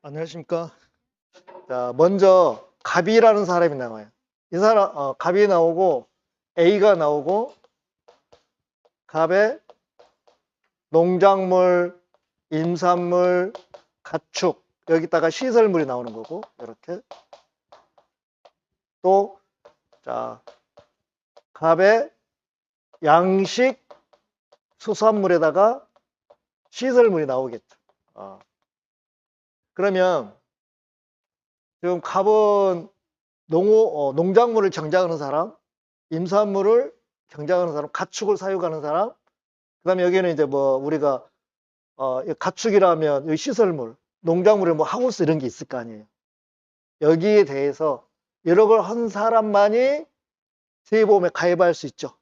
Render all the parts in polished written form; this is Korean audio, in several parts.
안녕하십니까. 자, 먼저 갑이라는 사람이 나와요. 이 사람, 갑이 나오고 A가 나오고 갑에 농작물, 임산물, 가축 여기다가 시설물이 나오는 거고 이렇게 또 자, 갑에 양식, 수산물에다가 시설물이 나오겠죠. 그러면 지금 갑은 농작물을 경작하는 사람, 임산물을 경작하는 사람, 가축을 사육하는 사람, 그 다음에 여기는 이제 뭐 우리가 가축이라면 여기 시설물, 농작물에 뭐 하우스 이런 게 있을 거 아니에요. 여기에 대해서 여러 걸 한 사람만이 세보험에 가입할 수 있죠.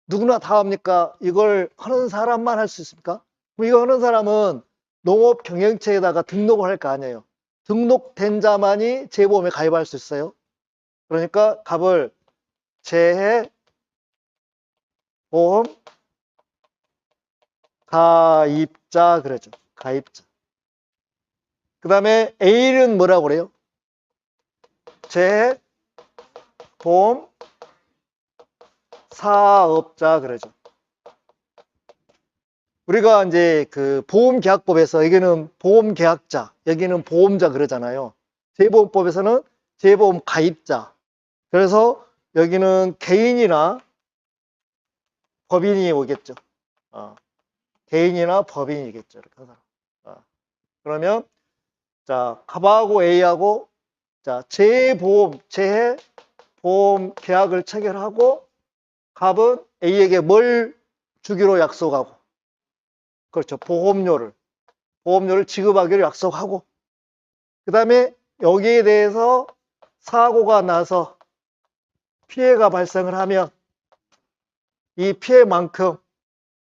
누구나 다 합니까? 이걸 하는 사람만 할 수 있습니까? 그럼 이거 하는 사람은 농업 경영체에다가 등록을 할 거 아니에요. 등록된 자만이 재보험에 가입할 수 있어요. 그러니까 갑을 재해 보험 가입자 그러죠. 가입자. 그 다음에 A는 뭐라고 그래요? 재해 보험 사업자 그러죠. 우리가 이제 그 보험계약법에서 여기는 보험계약자, 여기는 보험자 그러잖아요. 재보험법에서는 재보험 가입자. 그래서 여기는 개인이나 법인이 오겠죠. 개인이나 법인이겠죠. 이렇게 하는 사람. 그러면 자, 갑하고 A하고 자, 재보험, 재해 보험 계약을 체결하고 갑은 A에게 뭘 주기로 약속하고 그렇죠. 보험료를 지급하기로 약속하고 그 다음에 여기에 대해서 사고가 나서 피해가 발생을 하면 이 피해만큼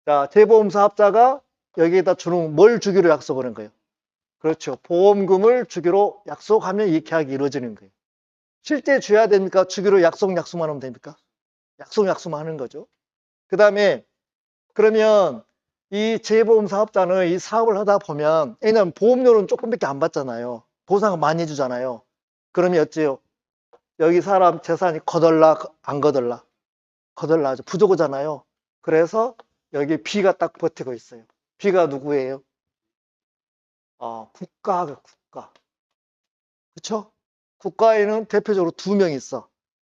자, 재보험 사업자가 여기에다 주는 뭘 주기로 약속하는 거예요. 그렇죠. 보험금을 주기로 약속하면 이 계약이 이루어지는 거예요. 실제 줘야 됩니까? 주기로 약속만 하면 됩니까? 약속만 하는 거죠. 그 다음에 그러면 이 재보험 사업자는 이 사업을 하다 보면 왜냐면 보험료는 조금밖에 안 받잖아요. 보상을 많이 해주잖아요. 그러면 어째요? 여기 사람 재산이 거덜나 안 거덜나? 거덜나죠. 부족하잖아요. 그래서 여기 B가 딱 버티고 있어요. B가 누구예요? 국가. 그렇죠? 국가에는 대표적으로 두 명 있어.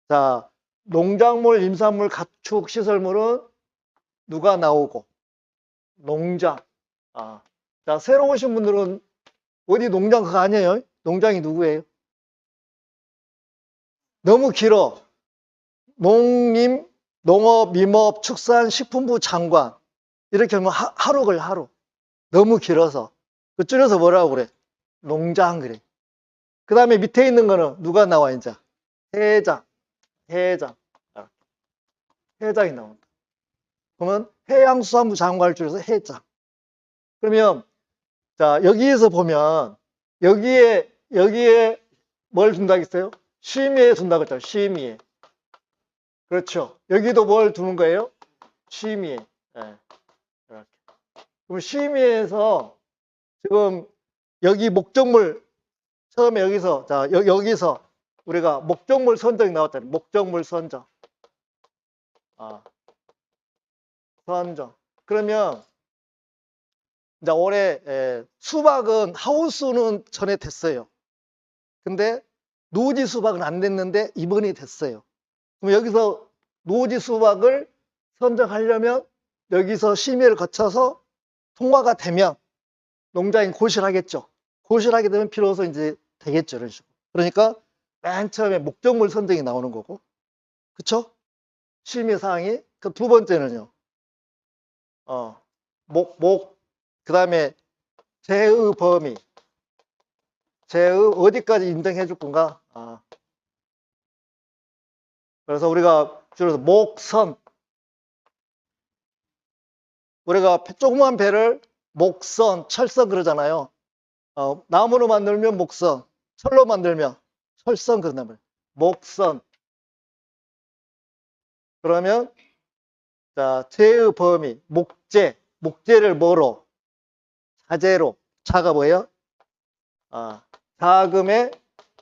자, 농작물, 임산물, 가축, 시설물은 누가 나오고? 농장. 자, 새로 오신 분들은 어디 농장 그거 아니에요? 농장이 누구예요? 너무 길어. 농림, 농업, 임업, 축산, 식품부 장관. 이렇게 하면 하루 걸려, 하루. 너무 길어서. 그 줄여서 뭐라고 그래? 농장 그래. 그 다음에 밑에 있는 거는 누가 나와, 이제? 회장. 회장이 나온다. 그러면 해양수산부 장관을 줄여서 회장. 그러면, 자, 여기에서 보면, 여기에 뭘 준다고 했어요? 심의에 준다고 했죠. 심의에. 그렇죠. 여기도 뭘 두는 거예요? 심의에. 네. 이렇게. 그럼 심의에서 지금 여기 목적물 처음에 여기서 자 여기서 우리가 목적물 선정이 나왔잖아요. 목적물 선정. 선정. 그러면 이제 올해 수박은 하우스는 전에 됐어요. 근데 노지 수박은 안 됐는데 이번이 됐어요. 그럼 여기서 노지 수박을 선정하려면 여기서 심의를 거쳐서 통과가 되면 농장이 고시를 하겠죠. 고시를 하게 되면 비로소 이제 되겠죠. 이런 식으로. 그러니까 맨 처음에 목적물 선정이 나오는 거고. 그쵸? 심의 사항이. 그 두 번째는요. 그 다음에 제의 범위. 제의 어디까지 인정해 줄 건가? 그래서 우리가 줄여서 목선. 우리가 조그만 배를 목선, 철선 그러잖아요. 나무로 만들면 목선, 철로 만들면 철선 그런단 말이에요. 목선. 그러면 자, 제의 범위, 목재를 뭐로? 자재로. 자가 뭐예요? 자금의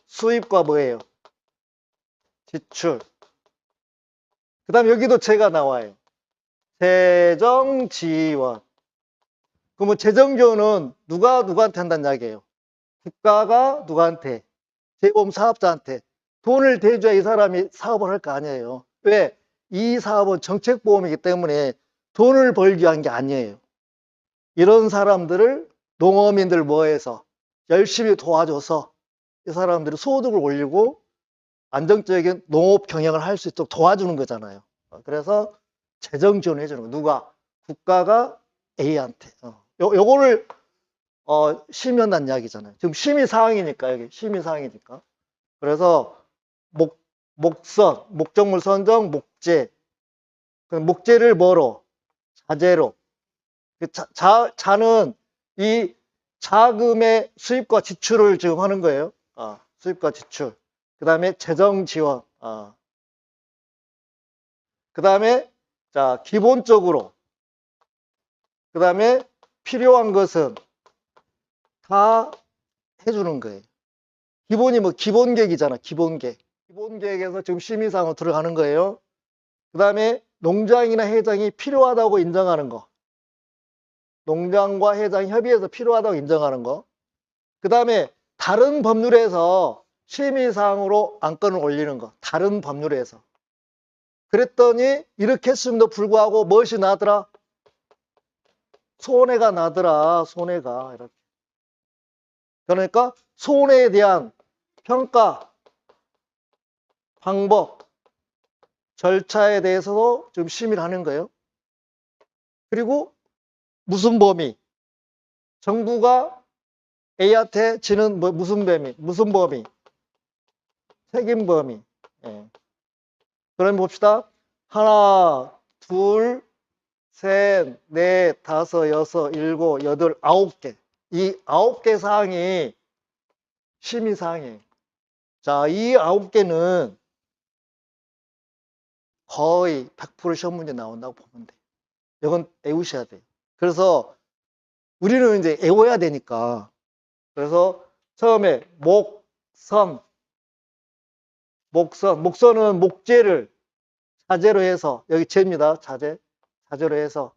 수입과 뭐예요? 지출. 그 다음에 여기도 재가 나와요. 재정지원. 그러면 재정지원은 누가 누구한테 한다는 이야기예요? 국가가 누구한테? 재보험 사업자한테 돈을 대줘야 이 사람이 사업을 할 거 아니에요. 왜? 이 사업은 정책보험이기 때문에 돈을 벌기 위한 게 아니에요. 이런 사람들을 농어민들 뭐해서 열심히 도와줘서 이 사람들이 소득을 올리고 안정적인 농업 경영을 할 수 있도록 도와주는 거잖아요. 그래서 재정 지원을 해주는 거. 누가? 국가가 A한테. 요거를 심의한다는 이야기잖아요. 지금 심의사항이니까, 여기 심의사항이니까. 그래서 목선, 목적물 선정, 목재. 목재를 뭐로? 자재로. 자는 이 자금의 수입과 지출을 지금 하는 거예요. 수입과 지출. 그 다음에 재정 지원. 그 다음에 자 기본적으로. 그 다음에 필요한 것은 다 해주는 거예요. 기본이 뭐 기본계획이잖아. 기본계획. 기본계획에서 지금 심의사항으로 들어가는 거예요. 그 다음에 농장이나 회장이 필요하다고 인정하는 거. 농장과 회장 협의해서 필요하다고 인정하는 거. 그 다음에 다른 법률에서 심의사항으로 안건을 올리는 거. 다른 법률에서. 그랬더니 이렇게 했음에도 불구하고 무엇이 나더라? 손해가 나더라. 손해가. 이렇게. 그러니까 손해에 대한 평가, 방법, 절차에 대해서도 지금 심의를 하는 거예요. 그리고 무슨 범위? 정부가 A한테 지는 무슨 범위? 책임 범위. 예. 그럼 봅시다. 하나, 둘, 셋, 넷, 다섯, 여섯, 일곱, 여덟, 9개. 이 9개 사항이 심의 사항이에요. 자, 이 9개는 거의 100% 시험 문제 나온다고 보면 돼요. 이건 외우셔야 돼요. 그래서 우리는 이제 외워야 되니까. 그래서 처음에 목선은 목재를 자재로 해서, 여기 재입니다. 자재로 해서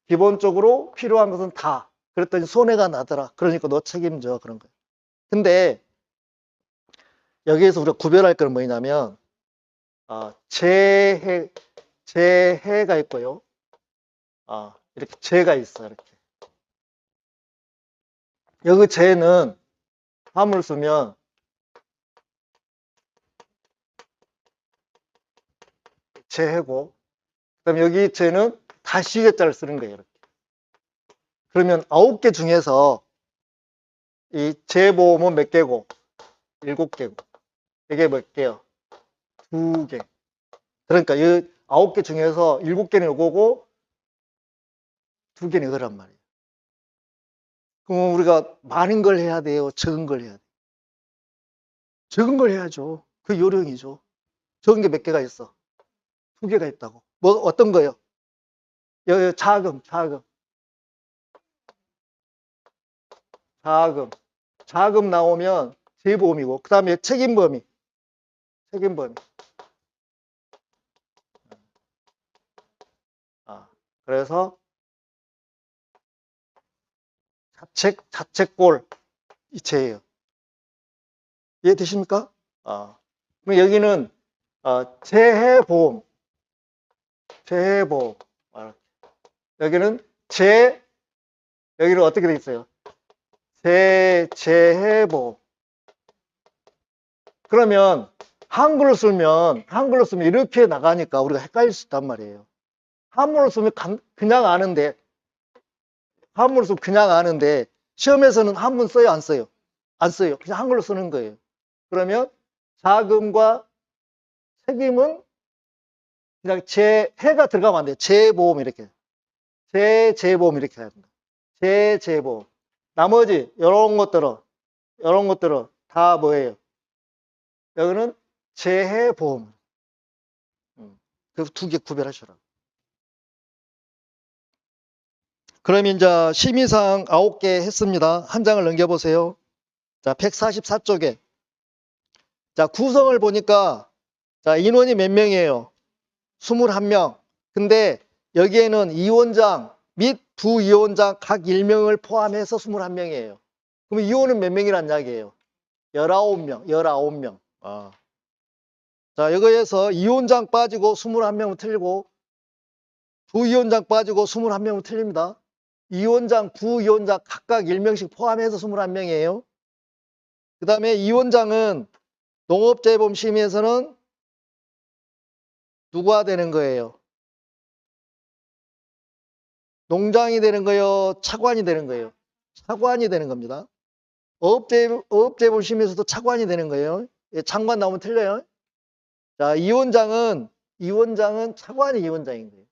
기본적으로 필요한 것은 다. 그랬더니 손해가 나더라. 그러니까 너 책임져. 그런 거예요. 근데 여기에서 우리가 구별할 건 뭐냐면 재해가 있고요. 이렇게 재가 있어요. 이렇게. 여기 재는 함을 쓰면 재해고, 그다음에 여기 재는 다시계자를 쓰는 거예요. 이렇게. 그러면 9개 중에서 이 재보험은 몇 개고? 7개고. 이게 몇 개요? 2개. 그러니까 이 9개 중에서 7개는 이거고 2개는 이거란 말이에요. 그럼 우리가 많은 걸 해야 돼요? 적은 걸 해야 돼요? 적은 걸 해야죠. 그 요령이죠. 적은 게 몇 개가 있어? 2개가 있다고. 뭐 어떤 거요? 여기 자금. 자금 나오면 재보험이고, 그 다음에 책임범위. 그래서 자책골 이체예요. 이해되십니까? 그럼 여기는 재해보험. 여기는 여기는 어떻게 돼 있어요? 재해보험. 그러면 한글로 쓰면 이렇게 나가니까 우리가 헷갈릴 수 있단 말이에요. 한문으로 쓰면 그냥 아는데 시험에서는 한문 써요, 안 써요? 안 써요. 그냥 한글로 쓰는 거예요. 그러면 자금과 책임은 그냥 재해가 들어가면 안 돼요. 재보험 이렇게. 재보험 이렇게 해야 된다. 재보험. 나머지 이런 것들은 다 뭐예요? 여기는 재해보험. 그래서 2개 구별하셔라. 그럼 이제 심의사항 9개 했습니다. 한 장을 넘겨보세요. 자, 144쪽에. 자, 구성을 보니까, 자, 인원이 몇 명이에요? 21명. 근데 여기에는 이원장 및 부이원장 각 1명을 포함해서 21명이에요. 그럼 이원은 몇 명이란 이야기예요? 19명, 19명. 자, 여기에서 이원장 빠지고 21명은 틀리고, 부위원장 빠지고 21명은 틀립니다. 이원장, 부위원장 각각 1명씩 포함해서 21명이에요. 그 다음에 이원장은 농업재보험심의에서는 누가 되는 거예요? 농장이 되는 거예요? 차관이 되는 거예요? 차관이 되는 겁니다. 어업재보험심의에서도 차관이 되는 거예요. 장관 나오면 틀려요. 자, 이원장은 차관이 이원장인 거예요.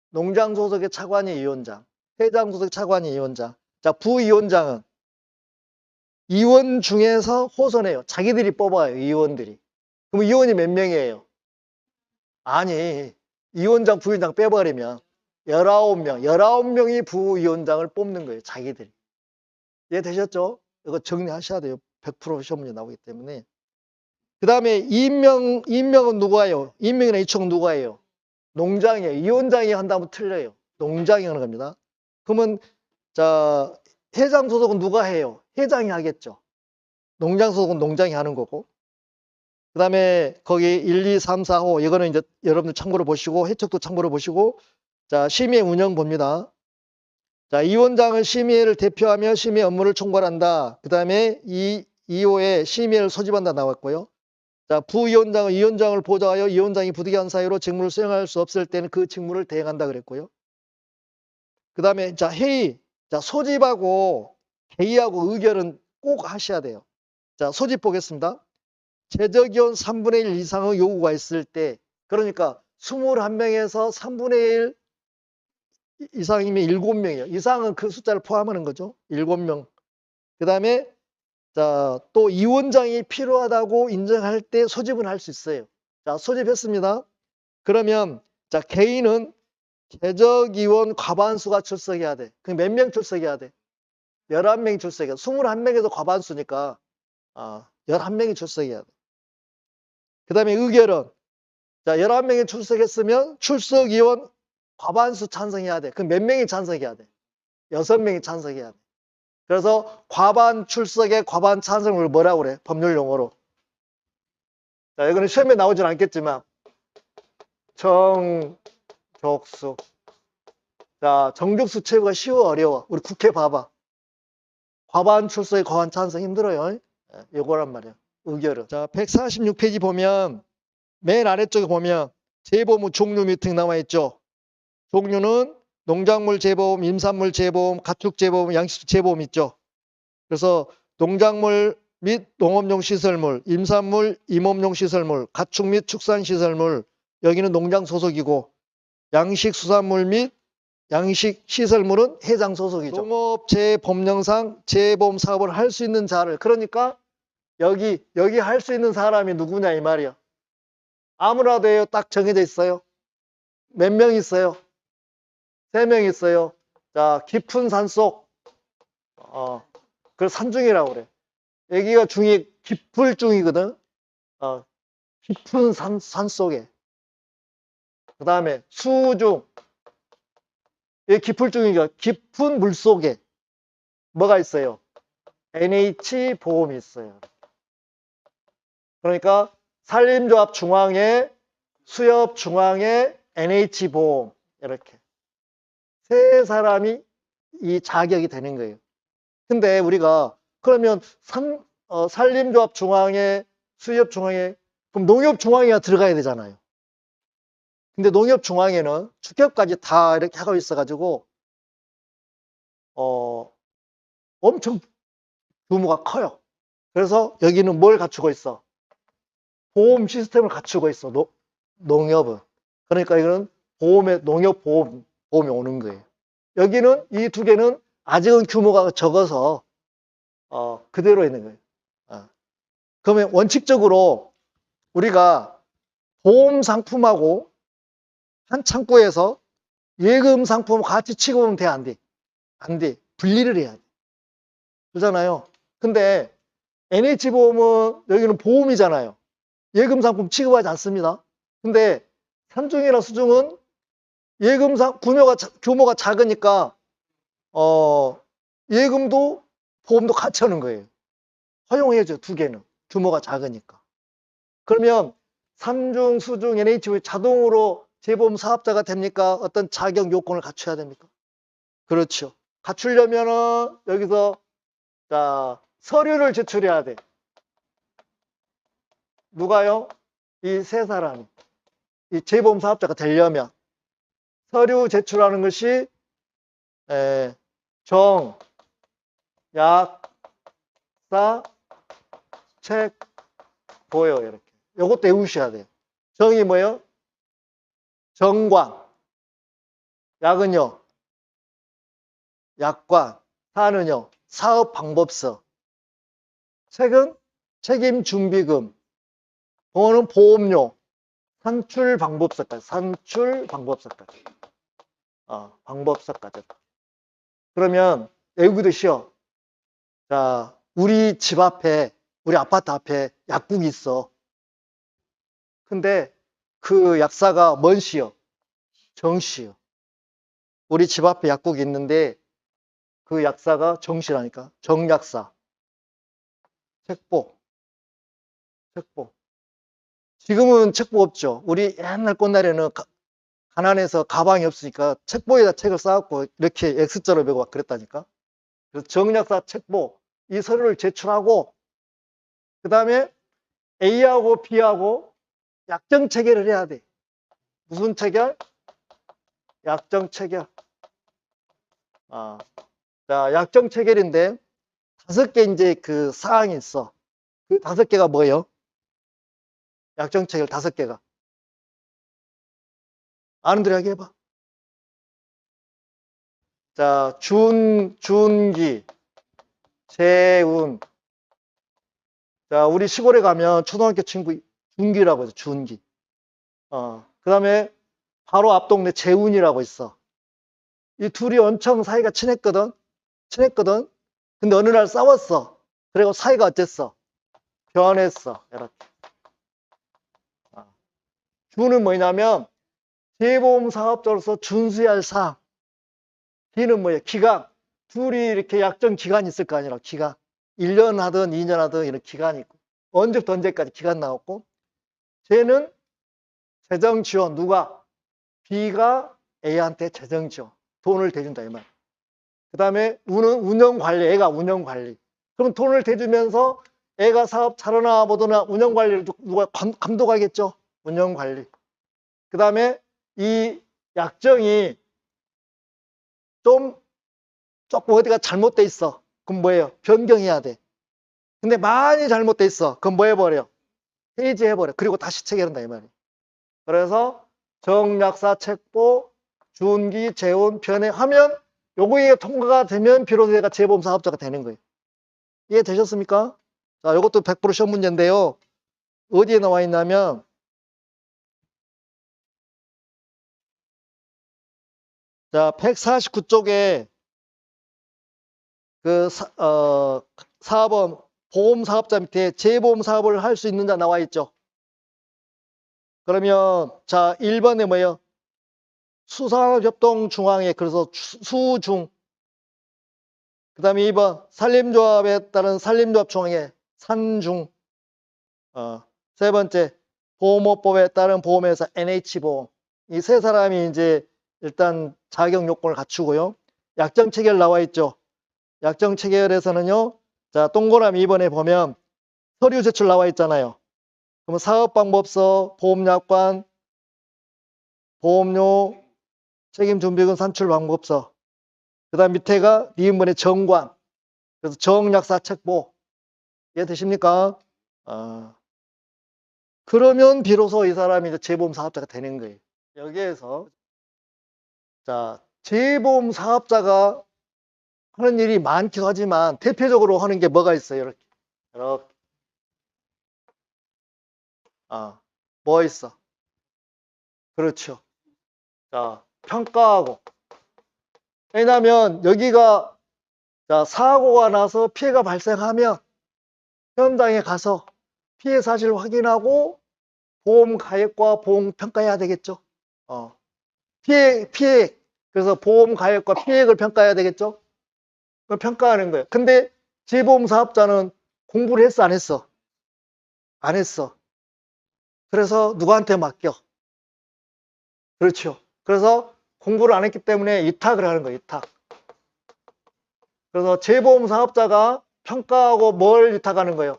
농장 소속의 차관이 이원장, 회장 소속 차관이 이원장. 자, 부이원장은 이원 중에서 호선해요. 자기들이 뽑아요, 이원들이. 그럼 이원이 몇 명이에요? 아니, 이원장, 부위원장 빼버리면 19명, 19명이 부위원장을 뽑는 거예요, 자기들이. 이해되셨죠? 이거 정리하셔야 돼요. 100% 시험 문제 나오기 때문에. 그 다음에 임명은 누가요? 임명이나 이총은 누가예요? 농장이에요. 이원장이 한다면 틀려요. 농장이 하는 겁니다. 그러면, 자, 회장 소속은 누가 해요? 회장이 하겠죠. 농장 소속은 농장이 하는 거고. 그 다음에 거기 1, 2, 3, 4, 5 이거는 이제 여러분들 참고로 보시고 해석도 참고로 보시고 자 심의 운영 봅니다. 자 이원장은 심의회를 대표하며 심의 업무를 총괄한다. 그 다음에 2호에 심의회를 소집한다 나왔고요. 자 부위원장은 위원장을 보좌하여 위원장이 부득이한 사유로 직무를 수행할 수 없을 때는 그 직무를 대행한다 그랬고요. 그 다음에 자 회의 자 소집하고 회의하고 의결은 꼭 하셔야 돼요. 자 소집 보겠습니다. 최저기온 3분의 1 이상의 요구가 있을 때 그러니까 21명에서 3분의 1 이상이면 7명이에요. 이상은 그 숫자를 포함하는 거죠. 7명. 그 다음에 자, 또 이원장이 필요하다고 인정할 때 소집은 할 수 있어요. 자, 소집했습니다. 그러면 자, 개인은 최저기원 과반수가 출석해야 돼. 그럼 몇 명 출석해야 돼? 11명이 출석해야 돼. 21명에서 과반수니까 11명이 출석해야 돼. 그 다음에 의결은 자 11명이 출석했으면 출석위원 과반수 찬성해야 돼. 그럼 몇 명이 찬성해야 돼? 6명이 찬성해야 돼. 그래서 과반 출석에 과반 찬성을 뭐라고 그래? 법률 용어로. 자 이거는 시험에 나오진 않겠지만 정족수. 자 정족수 채우기가 쉬워 어려워? 우리 국회 봐봐. 과반 출석에 과반 찬성 힘들어요. 이거란 말이야. 의결은. 자 146페이지 보면 맨 아래쪽에 보면 재보험 종류 몇 등 나와 있죠. 종류는 농작물 재보험, 임산물 재보험, 가축 재보험, 양식 재보험 있죠. 그래서 농작물 및 농업용 시설물, 임산물, 임업용 시설물, 가축 및 축산 시설물 여기는 농장 소속이고 양식 수산물 및 양식 시설물은 해장 소속이죠. 농업재법령상 재보험 사업을 할 수 있는 자를 그러니까 여기 할 수 있는 사람이 누구냐 이 말이야. 아무나도 해요. 딱 정해져 있어요. 몇 명 있어요? 3명 있어요. 자, 깊은 산속. 그걸 산중이라고 그래. 여기가 중이 깊을 중이거든. 깊은 산속에. 그 다음에 수중. 여기 깊을 중이니까 깊은 물 속에 뭐가 있어요? NH 보험이 있어요. 그러니까 산림조합 중앙에 수협 중앙에 NH 보험 이렇게 세 사람이 이 자격이 되는 거예요. 근데 우리가 그러면 산림조합 중앙에 수협 중앙에 그럼 농협 중앙에가 들어가야 되잖아요. 근데 농협 중앙에는 축협까지 다 이렇게 하고 있어가지고 엄청 규모가 커요. 그래서 여기는 뭘 갖추고 있어? 보험 시스템을 갖추고 있어. 농협은. 그러니까 이거는 농협 보험이 오는 거예요. 여기는 이 두 개는 아직은 규모가 적어서 그대로 있는 거예요. 그러면 원칙적으로 우리가 보험 상품하고 한 창구에서 예금 상품을 같이 취급하면 돼, 안 돼? 안 돼. 분리를 해야 돼. 그러잖아요. 근데 NH보험은 여기는 보험이잖아요. 예금상품 취급하지 않습니다. 근데 산중이나 수중은 규모가 작으니까 예금도 보험도 같이 하는 거예요. 허용해야죠, 두 개는. 규모가 작으니까. 그러면 삼중, 수중, NH보험이 자동으로 재보험 사업자가 됩니까? 어떤 자격 요건을 갖춰야 됩니까? 그렇죠. 갖추려면은 여기서 자, 서류를 제출해야 돼. 누가요? 이 세 사람이. 이 재보험 사업자가 되려면 서류 제출하는 것이 정, 약, 사, 책, 보여 이렇게. 요것도 외우셔야 돼요. 정이 뭐예요? 정관. 약은요? 약관. 사는요? 사업방법서. 책은 책임준비금. 보험은 보험료. 산출방법서까지. 산출방법서까지. 방법서까지. 그러면 외우기도 쉬워. 자, 우리 집 앞에, 우리 아파트 앞에 약국이 있어. 근데 그 약사가 뭔 시요? 정시요. 우리 집 앞에 약국이 있는데 그 약사가 정시라니까. 정약사. 책보. 책보. 지금은 책보 없죠. 우리 옛날 꽃날에는 가난해서 가방이 없으니까 책보에다 책을 쌓았고 이렇게 X자로 메고 막 그랬다니까. 그래서 정약사 책보 이 서류를 제출하고 그 다음에 A하고 B하고 약정 체결을 해야 돼. 무슨 체결? 약정 체결. 자, 약정 체결인데 5개 이제 그 사항이 있어. 그 5개가 뭐예요? 약정 체결 5개가. 아는 대로 이야기해봐. 자, 준기, 재운. 자, 우리 시골에 가면 초등학교 친구 준기라고 해서 준기. 그 다음에 바로 앞 동네 재운이라고 있어. 이 둘이 엄청 사이가 친했거든. 근데 어느 날 싸웠어. 그리고 사이가 어땠어? 변했어. 이렇게. 준은 뭐냐면 재보험 사업자로서 준수해야 할 사항. B는 뭐예요? 기간. 둘이 이렇게 약정 기간이 있을 거 아니라 기간. 1년 하든 2년 하든 이런 기간이 있고. 언제부터 언제까지 기간 나왔고. J는 재정 지원. 누가? B가 A한테 재정 지원. 돈을 대준다 이 말. 그 다음에 U는 운영 관리. 애가 운영 관리. 그럼 돈을 대주면서 애가 사업 잘하나 못하나 운영 관리를 누가 감독하겠죠? 운영 관리. 그 다음에 이 약정이 조금 어디가 잘못돼 있어. 그럼 뭐예요? 변경해야 돼. 근데 많이 잘못돼 있어. 그럼 뭐 해버려? 해지해버려. 그리고 다시 체결한다 이 말이에요. 그래서 정약사 책보 준기 재원 변해하면 요거에 통과가 되면 비로소 얘가 재보험 사업자가 되는 거예요. 이해되셨습니까? 자, 요것도 100% 시험 문제인데요. 어디에 나와 있냐면 자, 149쪽에 그 사업원 보험 사업자 밑에 재보험 사업을 할 수 있는 자 나와 있죠. 그러면 자 1번에 뭐예요? 수산업협동중앙회 그래서 수중. 그 다음에 2번 산림조합에 따른 산림조합중앙회 산중. 세 번째 보험업법에 따른 보험회사 NH보험. 이 세 사람이 이제 일단 자격 요건을 갖추고요. 약정 체결 나와 있죠. 약정 체결에서는요. 자 동그라미 2번에 보면 서류 제출 나와 있잖아요. 그러면 사업방법서, 보험약관, 보험료, 책임준비금 산출방법서. 그 다음 밑에가 니은번의 정관. 그래서 정약사 책보. 이해되십니까? 그러면 비로소 이 사람이 이제 재보험 사업자가 되는 거예요. 여기에서 자 재보험 사업자가 하는 일이 많긴 하지만 대표적으로 하는 게 뭐가 있어요? 이렇게. 뭐 있어? 그렇죠. 자, 평가하고. 왜냐하면 여기가 자, 사고가 나서 피해가 발생하면 현장에 가서 피해 사실 확인하고 보험 가액과 보험 평가해야 되겠죠. 피해, 그래서 보험 가액과 피해액을 평가해야 되겠죠. 그걸 평가하는 거예요. 근데 재보험 사업자는 공부를 했어, 안 했어? 안 했어. 그래서 누구한테 맡겨? 그렇죠. 그래서 공부를 안 했기 때문에 위탁을 하는 거예요, 위탁. 그래서 재보험 사업자가 평가하고 뭘 위탁하는 거예요?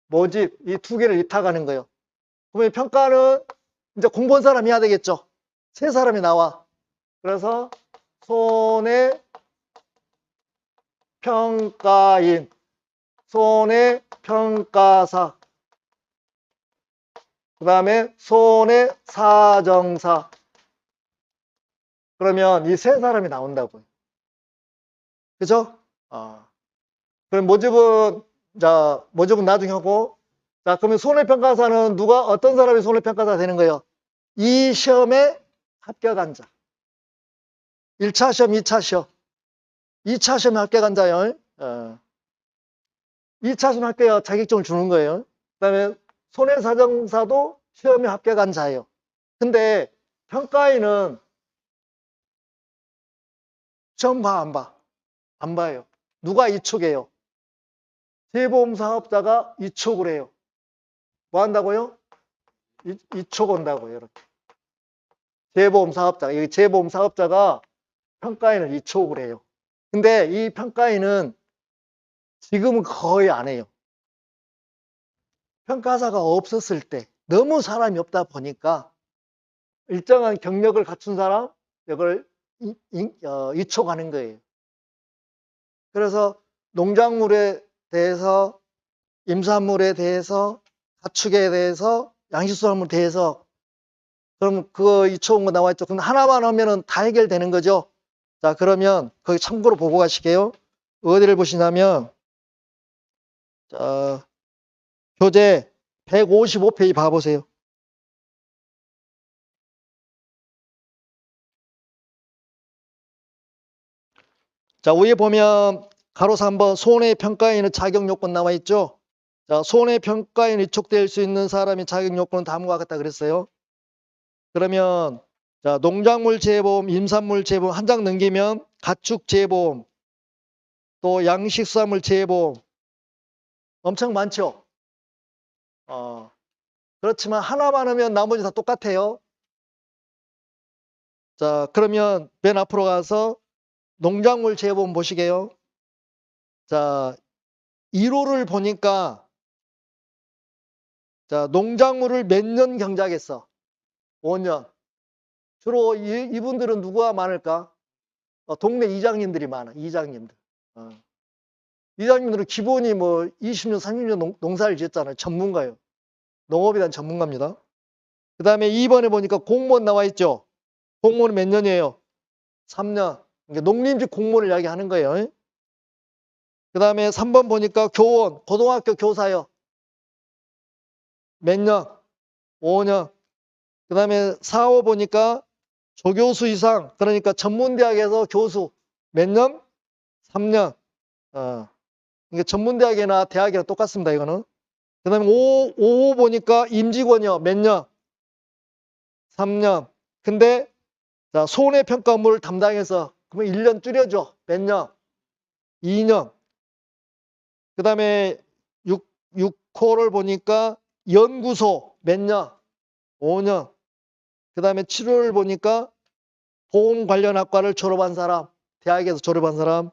모집, 이 두 개를 위탁하는 거예요. 그러면 평가는 이제 공부한 사람이 해야 되겠죠. 세 사람이 나와. 그래서 손해평가인, 손해평가사, 그 다음에 손해사정사. 그러면 이 세 사람이 나온다고요. 그죠? 그럼 모집은 나중에 하고. 자, 그러면 손해평가사는 어떤 사람이 손해평가사 되는 거예요? 이 시험에 합격한 자. 1차 시험, 2차 시험. 2차 시험에 합격한 자요. 2차 시험 합격해 자격증을 주는 거예요. 그 다음에 손해사정사도 시험에 합격한 자예요. 근데 평가인은 시험 봐, 안 봐? 안 봐요. 누가 이촉해요? 재보험 사업자가 이촉을 해요. 뭐 한다고요? 이촉 온다고요. 이렇게. 재보험 사업자, 여기 재보험 사업자가 평가인을 이촉을 해요. 근데 이 평가인은 지금은 거의 안 해요. 평가사가 없었을 때 너무 사람이 없다 보니까 일정한 경력을 갖춘 사람 이걸 이촉하는 거예요. 그래서 농작물에 대해서, 임산물에 대해서, 가축에 대해서, 양식수산물에 대해서, 그럼 그거 이촉 온 거 나와 있죠. 그럼 하나만 하면은 다 해결되는 거죠. 자, 그러면 거기 참고로 보고 가실게요. 어디를 보시냐면, 자, 교재 155페이지 봐보세요. 자, 위에 보면 가로 3번 손해평가인의 자격요건 나와 있죠. 자, 손해평가인 이촉될 수 있는 사람이 자격요건은 다음과 같다 그랬어요. 그러면 자, 농작물 재보험, 임산물 재보험 한 장 넘기면 가축 재보험, 또 양식수산물 재보험 엄청 많죠. 그렇지만 하나만 하면 나머지 다 똑같아요. 자, 그러면 맨 앞으로 가서 농작물 재보험 보시게요. 자, 1호를 보니까 자, 농작물을 몇 년 경작했어? 5년. 주로 이분들은 누구가 많을까? 동네 이장님들이 많아. 이장님들. 이장님들은 기본이 뭐 20년, 30년 농사를 지었잖아요. 전문가예요. 농업에 대한 전문가입니다. 그 다음에 2번에 보니까 공무원 나와 있죠. 공무원은 몇 년이에요? 3년. 그러니까 농림직 공무원을 이야기하는 거예요. 그 다음에 3번 보니까 교원, 고등학교 교사요. 몇 년? 5년. 그 다음에 4, 5 보니까 조교수 이상, 그러니까 전문대학에서 교수 몇 년? 3년. 이게 전문대학이나 대학이랑 똑같습니다. 이거는. 그 다음에 5 보니까 임직원이요. 몇 년? 3년. 근데 자, 손해평가 업무를 담당해서 그러면 1년 줄여줘. 몇 년? 2년. 그 다음에 6호를 보니까 연구소 몇 년? 5년. 그 다음에 7호를 보니까 보험 관련 학과를 졸업한 사람, 대학에서 졸업한 사람.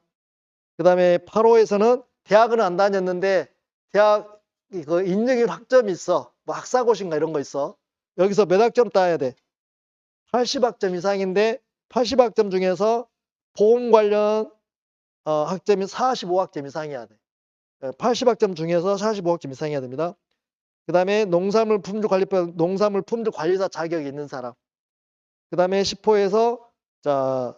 그 다음에 8호에서는 대학은 안 다녔는데 대학 그 인증일 학점이 있어. 뭐 학사고시인가 이런 거 있어. 여기서 몇 학점 따야 돼? 80학점 이상인데 80학점 중에서 보험 관련 학점이 45학점 이상이어야 돼. 80학점 중에서 45학점 이상이어야 됩니다. 그 다음에 농산물 품질관리법, 농산물 품질관리사 자격이 있는 사람. 그 다음에 10호에서 자,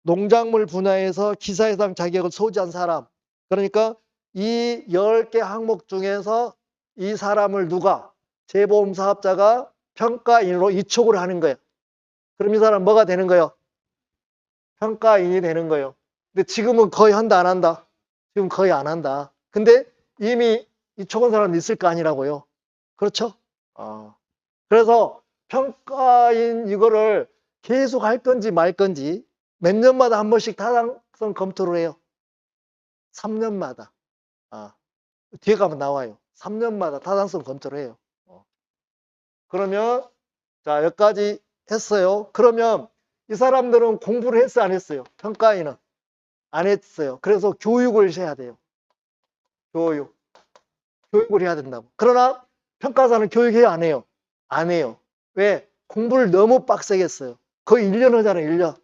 농작물 분야에서 기사회장 자격을 소지한 사람. 그러니까 이 10개 항목 중에서 이 사람을 누가 재보험 사업자가 평가인으로 이촉을 하는 거예요. 그럼 이 사람 뭐가 되는 거예요? 평가인이 되는 거예요. 근데 지금은 거의 한다 안 한다? 지금 거의 안 한다. 근데 이미 적은 사람 있을 거 아니라고요. 그렇죠? 그래서 평가인 이거를 계속 할 건지 말 건지 몇 년마다 한 번씩 타당성 검토를 해요. 3년마다. 뒤에 가면 나와요. 3년마다 타당성 검토를 해요. 그러면 자, 여기까지 했어요. 그러면 이 사람들은 공부를 했어, 안 했어요? 평가인은 안 했어요. 그래서 교육을 해야 돼요. 교육을 해야 된다고. 그러나 평가사는 교육해요, 안 해요? 안 해요. 왜? 공부를 너무 빡세게 했어요. 거의 1년 하잖아요, 1년.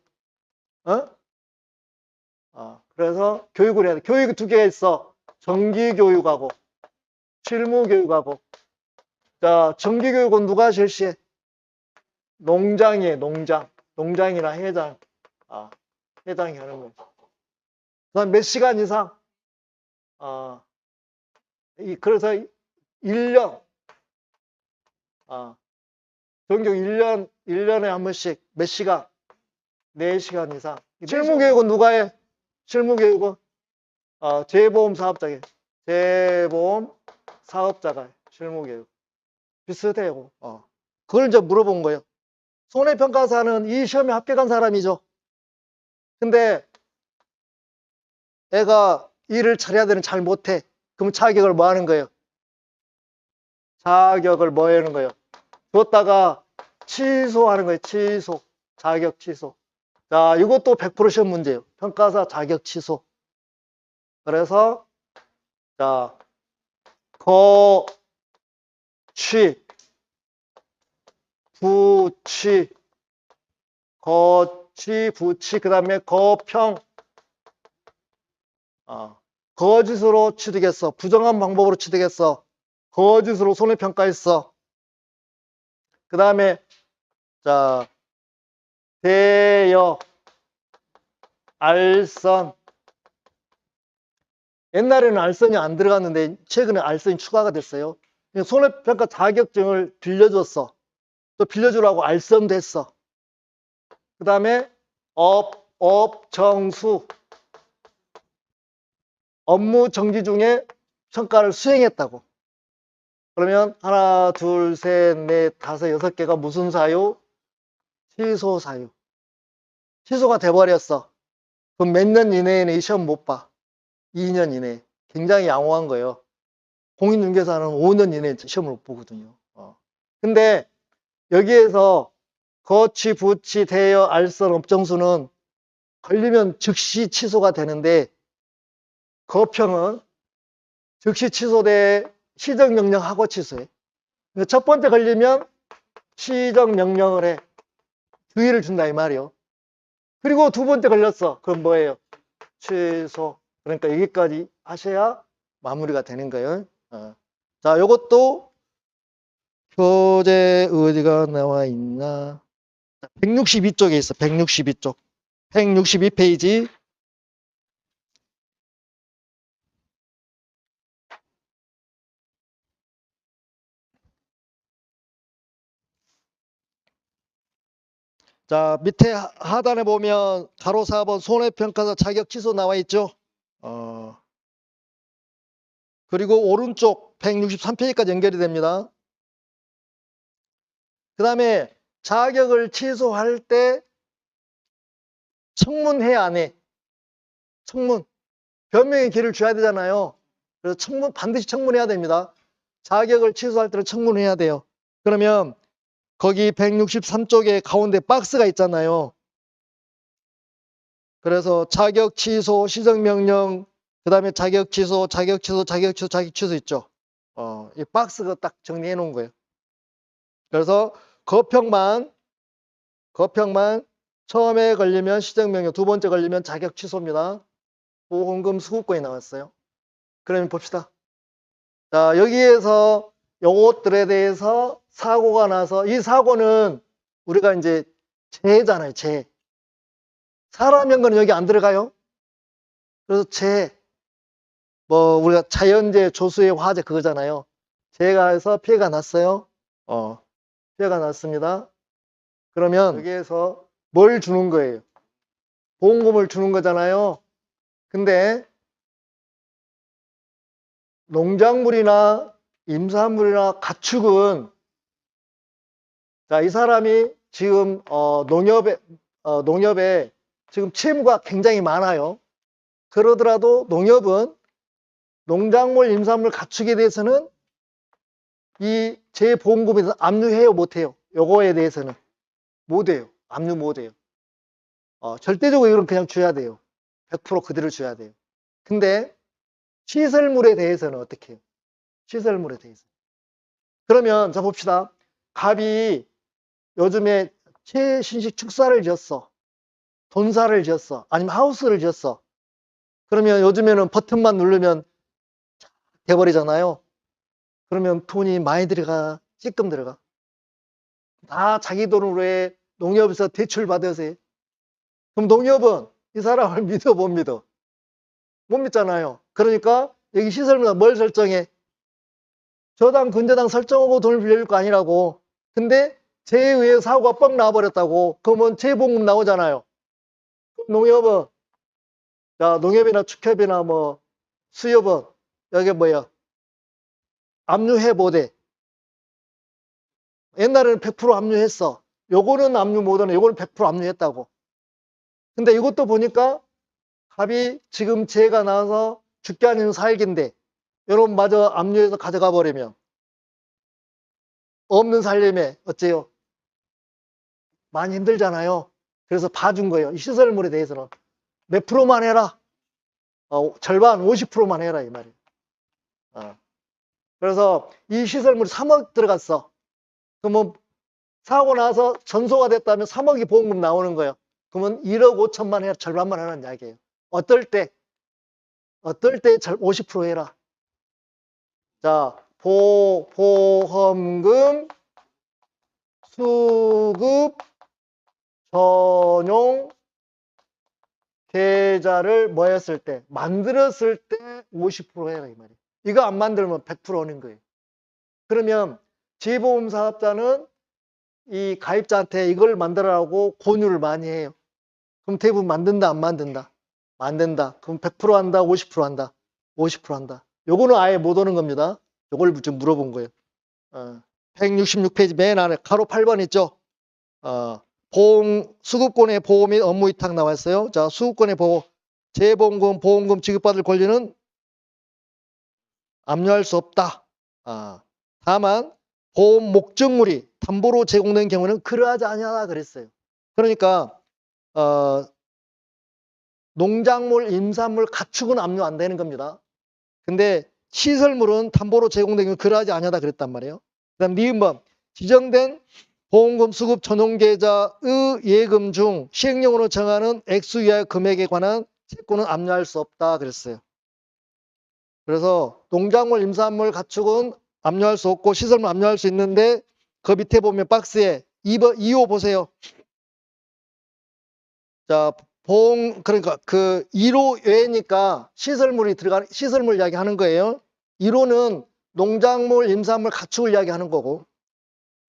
그래서 교육을 해야 돼. 교육이 두 개가 있어. 정기교육하고 실무교육하고. 자, 정기교육은 누가 실시해? 농장이에요, 농장. 농장이나 회장. 회장이 하는 거예요. 그다음 몇 시간 이상? 그래서 1년. 전교 1년에 한 번씩 몇 시간? 4시간 이상. 실무교육은 누가 해? 실무교육은 재보험 사업자가 재보험 사업자가 해. 실무교육. 비슷해요. 그걸 이제 물어본 거예요. 손해평가사는 이 시험에 합격한 사람이죠. 근데 애가 일을 잘해야 되는 잘 못해. 그럼 자격을 뭐 하는 거예요? 자격을 뭐 하는 거예요? 줬다가 취소하는 거예요. 취소. 자격 취소. 자, 이것도 100% 시험 문제예요. 평가사 자격 취소. 그래서 자, 거취, 부취, 거취, 부취, 그 다음에 거평. 거짓으로 취득했어. 부정한 방법으로 취득했어. 거짓으로 손해평가했어. 그 다음에 자, 대여, 알선. 옛날에는 알선이 안 들어갔는데 최근에 알선이 추가가 됐어요. 손해평가 자격증을 빌려줬어. 또 빌려주라고 알선도 했어. 그 다음에 업정수. 업무 정지 중에 평가를 수행했다고. 그러면 하나, 둘, 셋, 넷, 다섯, 6개가 무슨 사유? 취소 사유. 취소가 돼버렸어. 그럼 몇 년 이내에는 이 시험 못 봐. 2년 이내. 굉장히 양호한 거예요. 공인중개사는 5년 이내에 시험을 못 보거든요. 근데 여기에서 거취, 부취, 대여, 알선, 업정수는 걸리면 즉시 취소가 되는데 거평은 즉시 취소돼 시정명령하고 취소해. 첫 번째 걸리면 시정명령을 해. 주의를 준다 이 말이요. 그리고 두 번째 걸렸어. 그럼 뭐예요? 취소. 그러니까 여기까지 하셔야 마무리가 되는 거예요. 자, 요것도 교재 어디가 나와 있나? 162쪽에 있어. 162쪽. 162페이지. 자, 밑에 하단에 보면 가로 4번 손해평가사 자격 취소 나와 있죠. 그리고 오른쪽 163페이지까지 연결이 됩니다. 그 다음에 자격을 취소할 때 청문해 안 해? 청문. 변명의 기회를 줘야 되잖아요. 그래서 반드시 청문해야 됩니다. 자격을 취소할 때는 청문해야 돼요. 그러면 거기 163쪽에 가운데 박스가 있잖아요. 그래서 자격 취소, 시정명령, 그 다음에 자격 취소, 자격 취소, 자격 취소, 자격 취소 있죠. 이 박스가 딱 정리해 놓은 거예요. 그래서 거평만 처음에 걸리면 시정명령, 두 번째 걸리면 자격 취소입니다. 보험금 수급권이 나왔어요. 그러면 봅시다. 자, 여기에서 요것들에 대해서 사고가 나서 이 사고는 우리가 이제 재해잖아요. 재해. 사람 연거는 여기 안 들어가요. 그래서 재해. 뭐 우리가 자연재해, 조수해, 화재 그거잖아요. 재해가 해서 피해가 났어요. 피해가 났습니다. 그러면 여기에서 뭘 주는 거예요? 보험금을 주는 거잖아요. 근데 농작물이나 임산물이나 가축은 자, 이 사람이 지금 농협에 지금 채무가 굉장히 많아요. 그러더라도 농협은 농작물, 임산물, 가축에 대해서는 이 재보험금에서 압류해요, 못해요? 요거에 대해서는 못해요. 압류 못해요. 절대적으로 이건 그냥 줘야 돼요. 100% 그대로 줘야 돼요. 근데 시설물에 대해서는 어떻게 해요? 시설물에 대해서. 그러면 자 봅시다. 갑이 요즘에 최신식 축사를 지었어. 돈사를 지었어. 아니면 하우스를 지었어. 그러면 요즘에는 버튼만 누르면 돼버리잖아요. 그러면 돈이 많이 들어가, 찔끔 들어가. 다 자기 돈으로 해. 농협에서 대출 받아서 해. 그럼 농협은 이 사람을 믿어, 못 믿어? 못 믿잖아요. 그러니까 여기 시설물은 뭘 설정해? 저당, 근저당 설정하고 돈을 빌려줄 거 아니라고. 근데 재에 의해 사고가 뻥 나와버렸다고. 그러면 재보험금 나오잖아요. 농협은, 자, 농협이나 축협이나 뭐, 수협은, 여기 뭐야? 압류해 못해. 옛날에는 100% 압류했어. 요거는 압류 못하네. 요거는 100% 압류했다고. 근데 이것도 보니까 갑이 지금 재가 나와서 죽게 아니면 살기인데, 여러분 마저 압류해서 가져가 버리면 없는 살림에 어째요? 많이 힘들잖아요. 그래서 봐준 거예요. 이 시설물에 대해서는 몇 프로만 해라. 절반 50%만 해라 이 말이에요. 그래서 이 시설물이 3억 들어갔어. 그러면 사고 나서 전소가 됐다면 3억이 보험금 나오는 거예요. 그러면 1억 5천만 해라. 절반만 하는 이야기예요. 어떨 때 50% 해라. 자, 보험금 수급 전용 계좌를 뭐 했을 때? 만들었을 때 50% 해라 이 말이에요. 이거 안 만들면 100% 하는 거예요. 그러면 재보험 사업자는 이 가입자한테 이걸 만들어라고 권유를 많이 해요. 그럼 대부분 만든다, 안 만든다? 만든다. 그럼 100% 한다, 50% 한다? 50% 한다. 요거는 아예 못 오는 겁니다. 요걸 좀 물어본 거예요. 166페이지 맨 아래 가로 8번 있죠? 수급권의 보호 및 업무 위탁 나와 있어요. 자, 수급권의 보호, 재보험금, 보험금 지급받을 권리는 압류할 수 없다. 다만 보험 목적물이 담보로 제공된 경우는 그러하지 아니하다 그랬어요. 그러니까 농작물, 임산물, 가축은 압류 안 되는 겁니다. 근데 시설물은 담보로 제공된 경우 그러하지 아니하다 그랬단 말이에요. 그다음 니은번 지정된 보험금 수급 전용 계좌의 예금 중 시행령으로 정하는 액수 이하의 금액에 관한 채권은 압류할 수 없다 그랬어요. 그래서 농작물, 임산물, 가축은 압류할 수 없고 시설물 압류할 수 있는데 그 밑에 보면 박스에 2호 보세요. 자, 그러니까 그 1호 외니까 시설물이 들어가는 시설물 이야기 하는 거예요. 1호는 농작물, 임산물, 가축을 이야기하는 거고.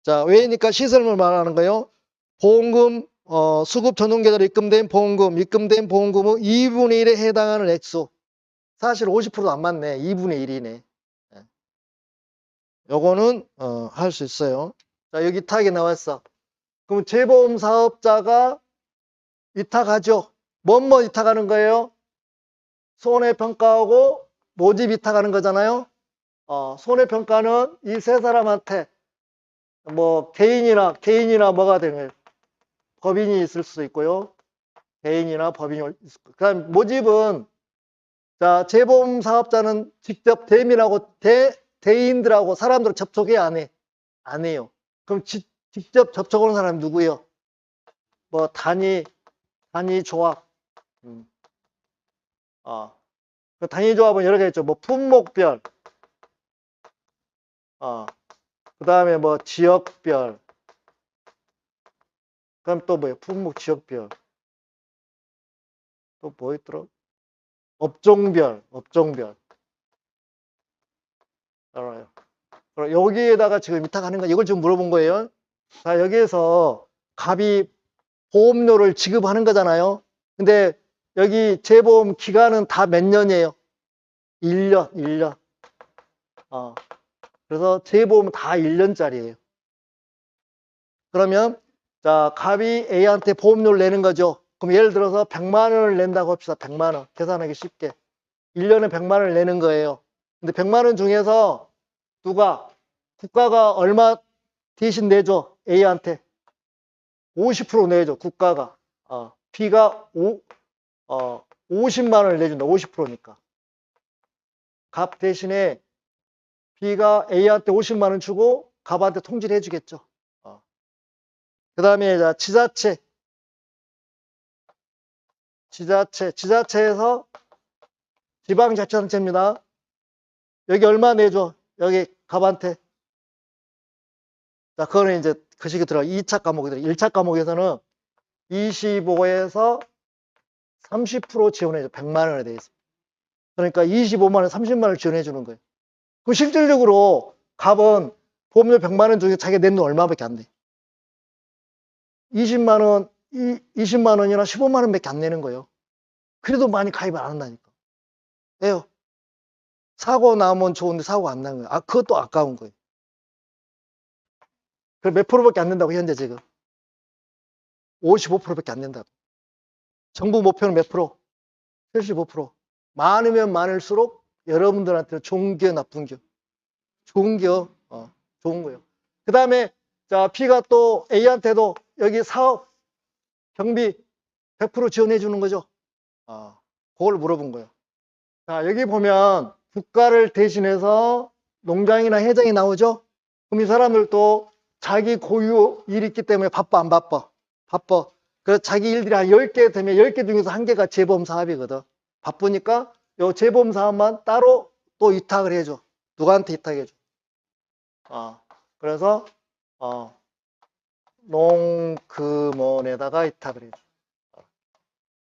자, 외니까 시설물 말하는 거예요. 보험금, 수급 전용 계좌로 입금된 보험금의 2분의 1에 해당하는 액수. 사실 50%도 안 맞네. 2분의 1이네. 요거는 할 수 있어요. 자, 여기 위탁이 나왔어. 그럼 재보험 사업자가 위탁하죠. 뭐뭐 위탁하는 거예요? 손해평가하고 모집 위탁하는 거잖아요. 손해평가는 이 세 사람한테 뭐 개인이나 뭐가 되는 거예요. 법인이 있을 수 있고요. 개인이나 법인이 있을 거예요. 그다음 모집은 자, 재보험 사업자는 직접 대인들하고 사람들 접촉해 안 해? 안 해요. 그럼 직접 접촉하는 사람이 누구예요? 뭐 단위 조합. 그 단위 조합은 여러 개 있죠. 뭐 품목별. 그 다음에 뭐 지역별. 그럼 또 뭐예요? 품목 지역별. 또 뭐 있더라? 업종별. 알아요. 그럼 여기에다가 지금 위탁하는 거 이걸 지금 물어본 거예요. 자, 여기에서 갑이 보험료를 지급하는 거잖아요. 근데 여기 재보험 기간은 다 몇 년이에요? 1년. 그래서 재보험은 다 1년짜리예요. 그러면 자, 갑이 A한테 보험료를 내는 거죠. 그럼 예를 들어서 100만 원을 낸다고 합시다. 100만 원. 계산하기 쉽게. 1년에 100만 원을 내는 거예요. 근데 100만 원 중에서 누가 국가가 얼마 대신 내줘? A한테 50% 내줘. 국가가. B가 50만 원을 내준다. 50%니까. 갑 대신에 B가 A한테 50만 원 주고 갑한테 통지를 해주겠죠. 그 다음에 지자체에서 지방자치단체입니다. 여기 얼마 내줘? 여기 갑한테. 자, 그거는 이제 그 시기 들어. 2차 과목이 들어. 1차 과목에서는 25에서 30% 지원해줘. 100만 원에 대해서. 그러니까 25만 원, 30만 원을 지원해 주는 거예요. 그럼 실질적으로 갑은 보험료 100만 원 중에 자기가 낸 돈 얼마밖에 안 돼. 20만 원, 20만 원이나 15만 원밖에 안 내는 거예요. 그래도 많이 가입을 안 한다니까. 왜요? 사고 나면 좋은데 사고 안 나는 거예요. 그것도 아까운 거예요. 그럼 몇 프로밖에 안 낸다고 현재 지금? 55%밖에 안 낸다고. 정부 목표는 몇 프로? 75%. 많으면 많을수록 여러분들한테는 좋은 기업, 나쁜 기업. 좋은 기업, 좋은 거예요. 그 다음에 자, B가 또 A한테도 여기 사업 경비 100% 지원해 주는 거죠. 그걸 물어본 거예요. 자, 여기 보면 국가를 대신해서 농장이나 회장이 나오죠. 그럼 이 사람들도 자기 고유 일이 있기 때문에 바빠, 안 바빠? 바빠. 그래서 자기 일들이 한 10개 되면 10개 중에서 한 개가 재보험 사업이거든. 바쁘니까 요 재보험 사업만 따로 또 위탁을 해줘. 누구한테 위탁해줘? 그래서 농금원에다가 위탁을 해줘.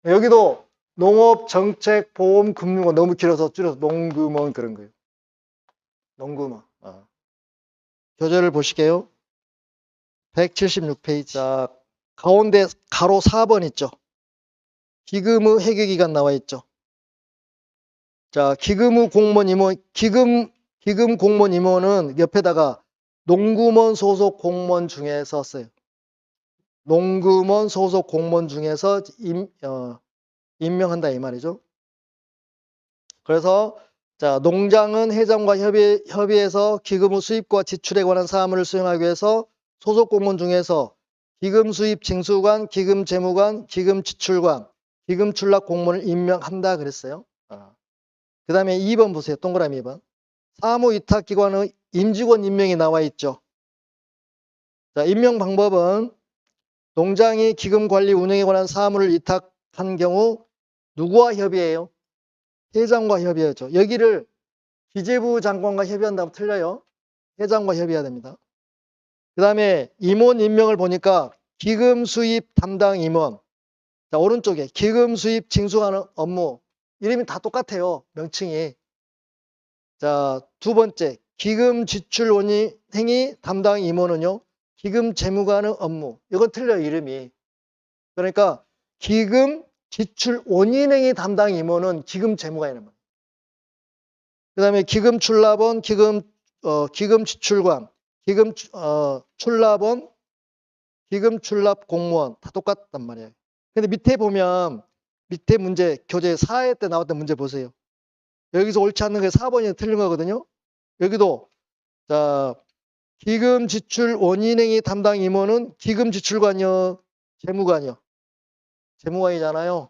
여기도 농업정책보험금융원 너무 길어서 줄여서 농금원 그런 거예요. 농금원. 교재를 보실게요. 176페이지. 자, 가운데 가로 4번 있죠. 기금 후 해결기간 나와 있죠. 자, 기금 후 공무원 임원, 기금 공무원 임원은 옆에다가 농금원 소속 공무원 중에서 써요. 농금원 소속 공무원 중에서 임명한다 이 말이죠. 그래서 자, 농장은 회장과 협의해서 기금 후 수입과 지출에 관한 사무를 수행하기 위해서 소속 공무원 중에서 기금 수입 징수관, 기금 재무관, 기금 지출관, 기금 출납 공무원을 임명한다 그랬어요. 그 다음에 2번 보세요. 동그라미 2번. 사무위탁기관의 임직원 임명이 나와 있죠. 자, 임명 방법은 농장이 기금 관리 운영에 관한 사무를 위탁한 경우 누구와 협의해요? 회장과 협의하죠. 여기를 기재부 장관과 협의한다면 틀려요. 회장과 협의해야 됩니다. 그 다음에 임원 임명을 보니까 기금 수입 담당 임원. 자, 오른쪽에 기금 수입 징수하는 업무. 이름이 다 똑같아요. 명칭이. 자, 두 번째 기금 지출 원인행위 담당 임원은요. 기금 재무관의 업무. 이건 틀려요. 이름이. 그러니까 기금 지출 원인행위 담당 임원은 기금 재무관이란 말이에요. 그 다음에 기금 출납원, 기금 지출관, 기금 출납원, 기금 출납 공무원 다 똑같단 말이에요. 근데 밑에 보면 밑에 문제 교재 4회 때 나왔던 문제 보세요. 여기서 옳지 않는 게 4번이 틀린 거거든요. 여기도 자, 기금 지출 원인행위 담당 임원은 기금 지출관이요, 재무관이요. 재무관이잖아요.